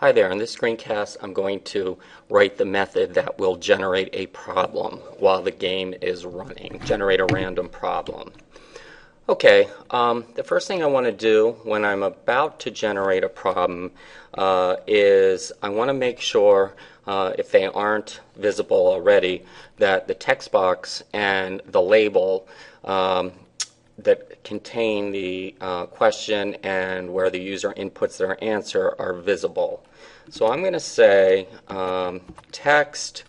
Hi there, in this screencast I'm going to write the method that will generate a problem while the game is running, generate a random problem. Okay, the first thing I want to do when I'm about to generate a problem is I want to make sure, if they aren't visible already, that the text box and the label that contain the question and where the user inputs their answer are visible. So I'm going to say text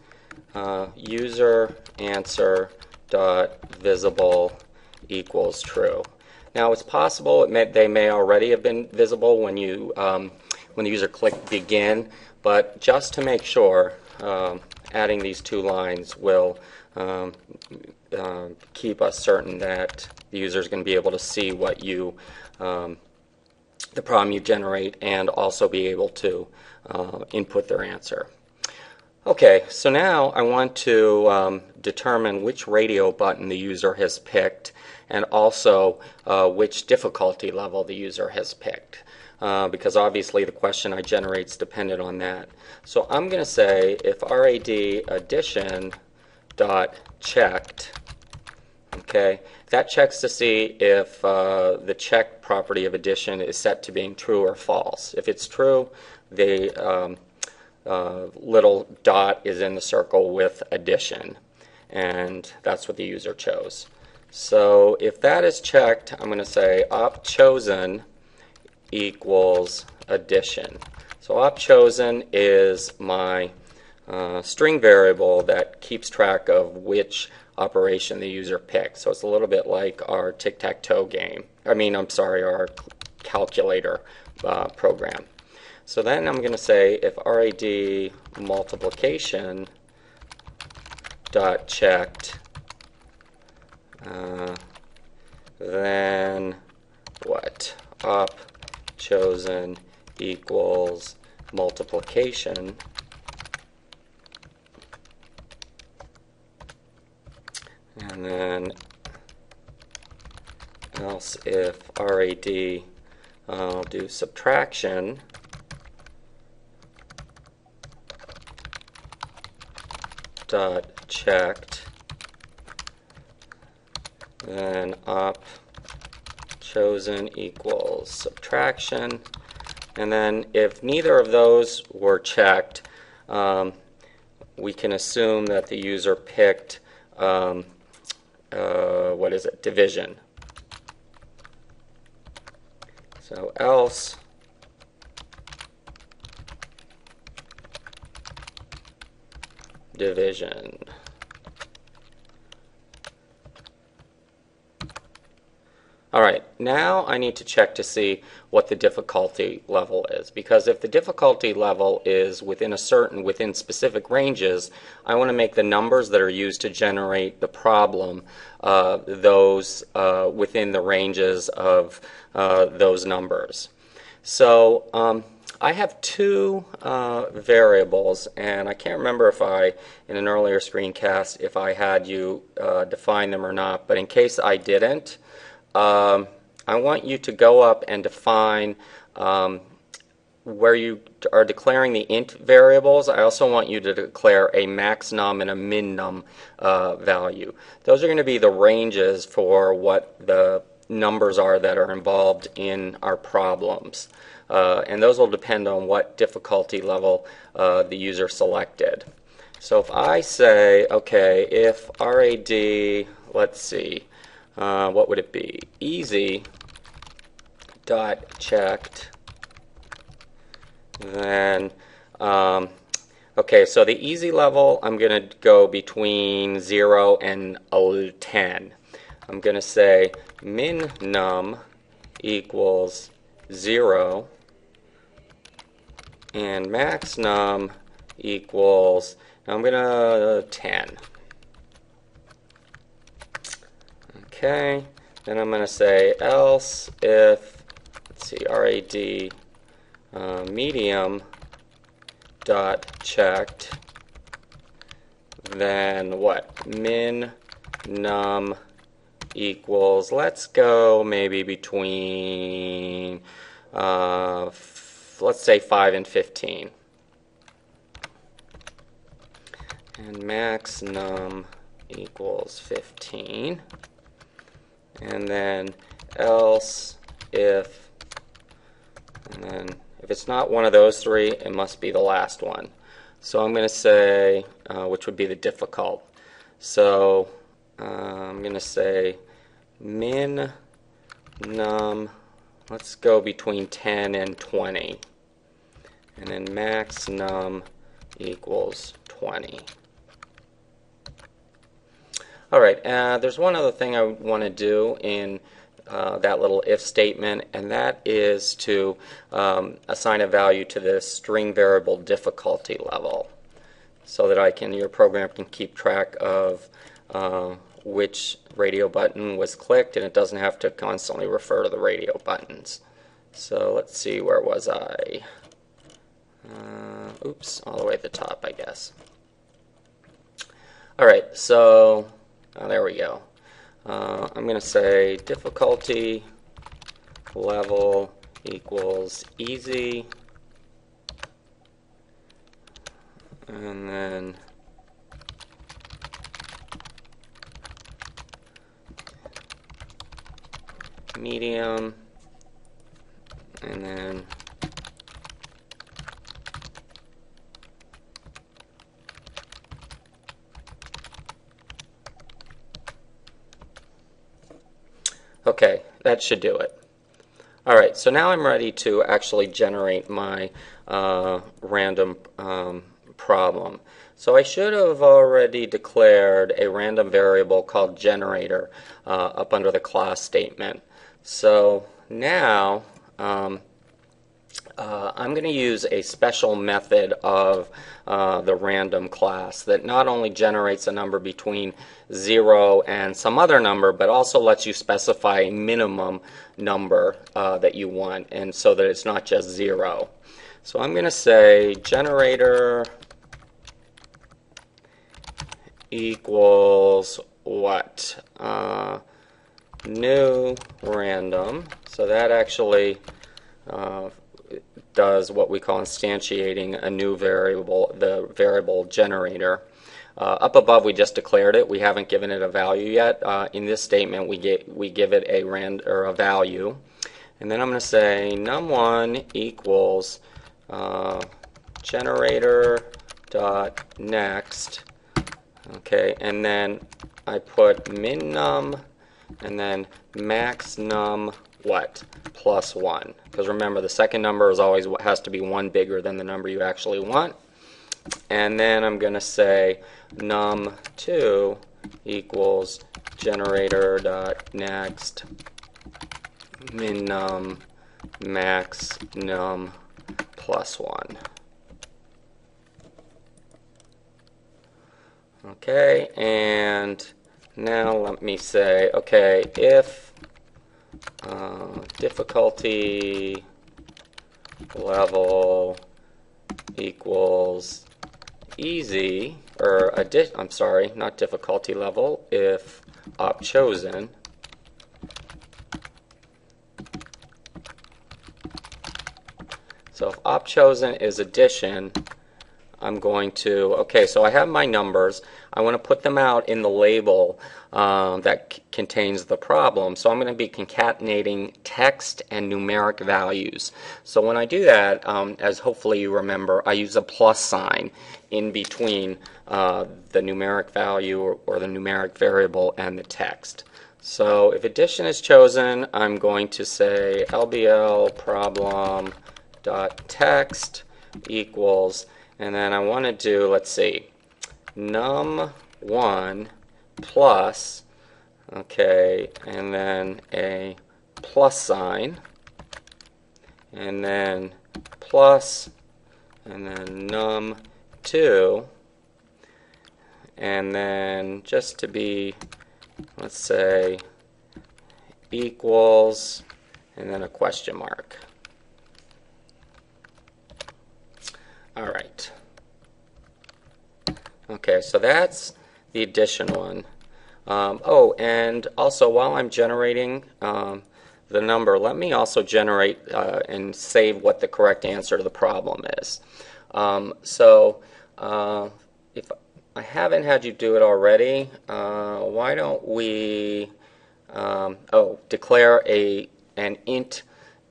user answer dot visible equals true. Now it's possible they may already have been visible when the user clicked begin, but just to make sure, adding these two lines will keep us certain that the user is going to be able to see what the problem you generate and also be able to input their answer. Okay, so now I want to determine which radio button the user has picked and also which difficulty level the user has picked, because obviously the question I generate is dependent on that. So I'm going to say if RAD addition dot checked, okay, that checks to see if the check property of addition is set to being true or false. If it's true, the little dot is in the circle with addition, and that's what the user chose. So if that is checked, I'm going to say op chosen equals addition. So op chosen is my string variable that keeps track of which operation the user picked. So it's a little bit like our tic-tac-toe game. Our calculator program. So then I'm going to say if RAD multiplication dot checked, then what? Op chosen equals multiplication, and then else if RAD, I'll do subtraction dot checked, then op chosen equals subtraction, and then if neither of those were checked, we can assume that the user picked division. So else division. Alright, now I need to check to see what the difficulty level is, because if the difficulty level is within specific ranges, I want to make the numbers that are used to generate the problem those within the ranges of those numbers. So I have two variables, and I can't remember if in an earlier screencast, if I had you define them or not, but in case I didn't, I want you to go up and define where you are declaring the int variables. I also want you to declare a max num and a min num value. Those are going to be the ranges for what the numbers are that are involved in our problems. And those will depend on what difficulty level the user selected. So if I say, okay, if RAD, let's see, what would it be? Easy dot checked, then okay, so the easy level I'm going to go between 0 and 10. I'm going to say min num equals 0 and max num equals, I'm going to 10. Okay, then I'm going to say else if, let's see, RAD medium dot checked, then what? Min num equals, let's go maybe between let's say 5 and 15. And max num equals 15. And then else if, and then if it's not one of those three, it must be the last one. So I'm going to say, which would be the difficult. So I'm going to say min num, let's go between 10 and 20. And then max num equals 20. All right, there's one other thing I want to do in that little if statement, and that is to assign a value to the string variable difficulty level, so that your program can keep track of which radio button was clicked, and it doesn't have to constantly refer to the radio buttons. So let's see, where was I? Oops, all the way at the top, I guess. All right, so there we go. I'm going to say difficulty level equals easy, and then medium, and then okay, that should do it. All right, so now I'm ready to actually generate my random problem. So I should have already declared a random variable called generator up under the class statement. So now I'm going to use a special method of the random class that not only generates a number between 0 and some other number, but also lets you specify a minimum number that you want, and so that it's not just 0. So I'm going to say generator equals what? New random. So that actually does what we call instantiating a new variable, the variable generator. Up above we just declared it. We haven't given it a value yet. In this statement we give it a value. And then I'm going to say num1 equals generator dot next. Okay, and then I put min num and then max num what? Plus 1. Because remember, the second number is always has to be one bigger than the number you actually want. And then I'm going to say num2 equals generator dot next min num max num plus 1. Okay, and now let me say, okay, if difficulty level equals easy, or I'm sorry, not difficulty level, if op chosen so if op chosen is addition, I'm going to, okay, so I have my numbers. I want to put them out in the label that contains the problem. So I'm going to be concatenating text and numeric values. So when I do that, as hopefully you remember, I use a plus sign in between the numeric value or the numeric variable and the text. So if addition is chosen, I'm going to say lbl problem.text equals, and then I want to do, let's see, num1 plus, okay, and then a plus sign, and then plus, and then num2, and then just to be, let's say, equals, and then a question mark. All right. Okay, so that's the addition one. Oh, and also while I'm generating the number, let me also generate and save what the correct answer to the problem is. If I haven't had you do it already, why don't we declare an int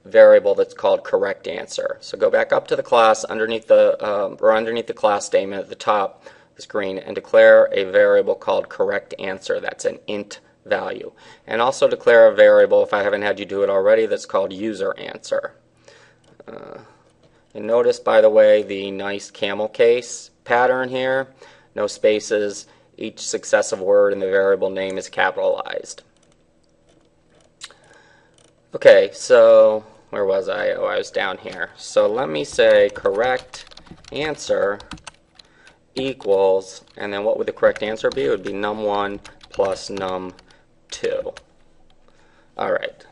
variable that's called correct answer. So go back up to the class underneath the class statement at the top of the screen and declare a variable called correct answer. That's an int value. And also declare a variable, if I haven't had you do it already, that's called user answer. And notice, by the way, the nice camel case pattern here. No spaces. Each successive word in the variable name is capitalized. Okay, so where was I? Oh, I was down here. So let me say correct answer equals, and then what would the correct answer be? It would be num1 plus num2. All right.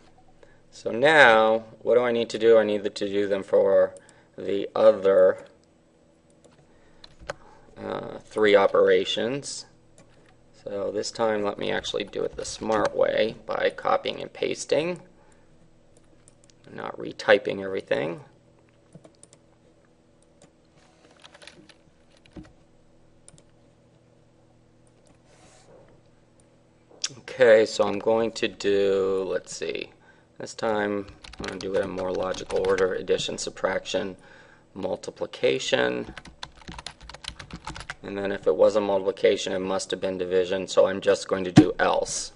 So now, what do I need to do? I need to do them for the other three operations. So this time, let me actually do it the smart way by copying and pasting, not retyping everything. Okay, so I'm going to do, let's see, this time I'm going to do it in more logical order: addition, subtraction, multiplication, and then if it was a multiplication, it must have been division, so I'm just going to do else.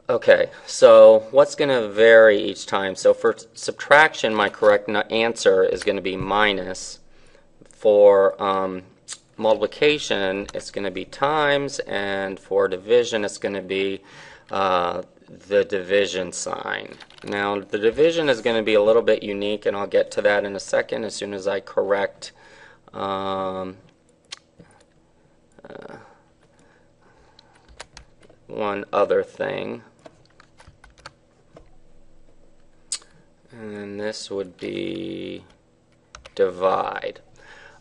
Okay, so what's going to vary each time? So for subtraction, my correct answer is going to be minus. For multiplication, it's going to be times, and for division, it's going to be the division sign. Now, the division is going to be a little bit unique, and I'll get to that in a second as soon as I correct one other thing. And this would be divide.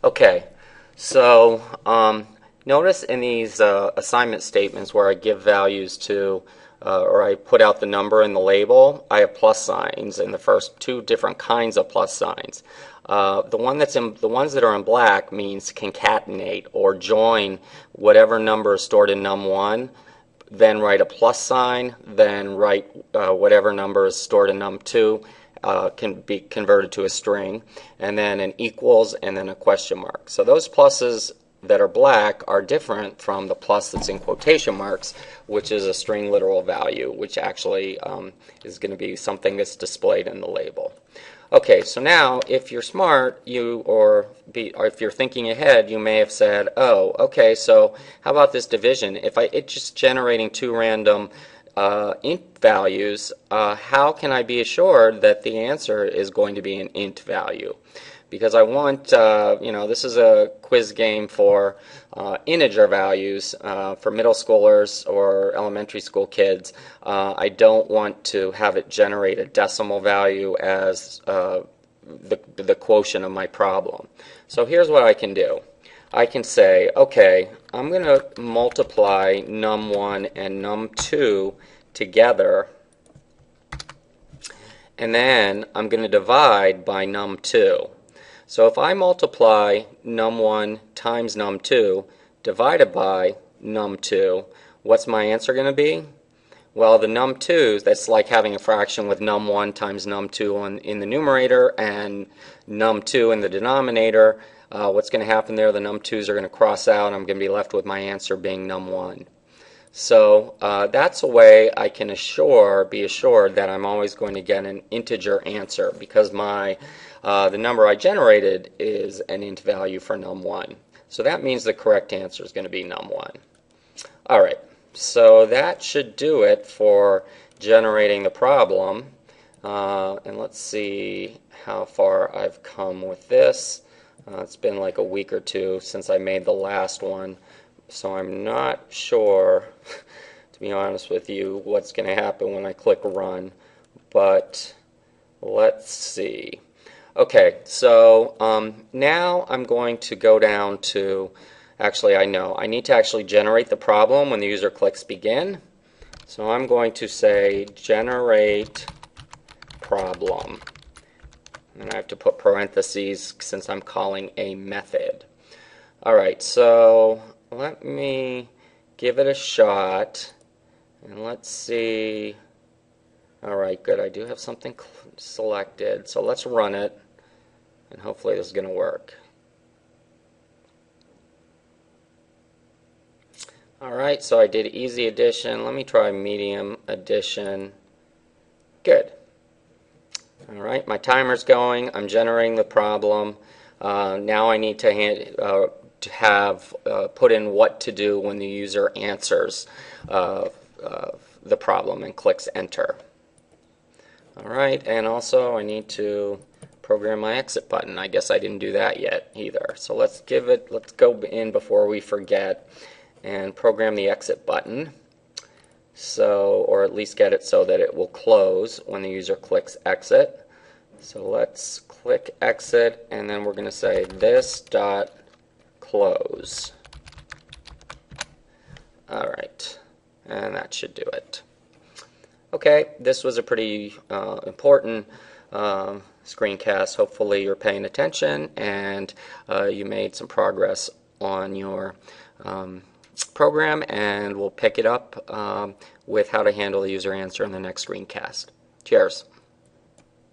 Okay, so notice in these assignment statements where I give values to, or I put out the number in the label, I have plus signs in the first two different kinds of plus signs. The ones that are in black means concatenate or join whatever number is stored in num1, then write a plus sign, then write whatever number is stored in num2. Can be converted to a string, and then an equals, and then a question mark. So those pluses that are black are different from the plus that's in quotation marks, which is a string literal value, which actually is going to be something that's displayed in the label. Okay, so now if you're smart, or if you're thinking ahead, you may have said, oh, okay, so how about this division? If it's just generating two random int values, how can I be assured that the answer is going to be an int value? Because I want, this is a quiz game for integer values for middle schoolers or elementary school kids. I don't want to have it generate a decimal value as the quotient of my problem. So here's what I can do. I can say, okay, I'm going to multiply num1 and num2 together, and then I'm going to divide by num2. So if I multiply num1 times num2 divided by num2, what's my answer going to be? Well, the num2s, that's like having a fraction with num1 times num2 in the numerator and num2 in the denominator. What's going to happen there? The num2s are going to cross out, and I'm going to be left with my answer being num1. So that's a way I can be assured that I'm always going to get an integer answer, because the number I generated is an int value for num1. So that means the correct answer is going to be num1. All right, so that should do it for generating the problem. And let's see how far I've come with this. It's been like a week or two since I made the last one, so I'm not sure, to be honest with you, what's going to happen when I click run, but let's see. Okay, so now I'm going to go down to, actually I know, I need to actually generate the problem when the user clicks begin. So I'm going to say generate problem. And I have to put parentheses since I'm calling a method. Alright, so let me give it a shot. And let's see. Alright, good. I do have something selected. So let's run it. And hopefully this is going to work. Alright, so I did easy addition. Let me try medium addition. Good. Alright, my timer's going. I'm generating the problem. Now I need to have put in what to do when the user answers the problem and clicks enter. Alright, and also I need to program my exit button. I guess I didn't do that yet either. So let's go in before we forget and program the exit button. So, or at least get it so that it will close when the user clicks exit. So let's click exit, and then we're going to say this dot close. Alright, and that should do it. Okay, this was a pretty important screencast. Hopefully you're paying attention and you made some progress on your program, and we'll pick it up with how to handle the user answer in the next screencast. Cheers.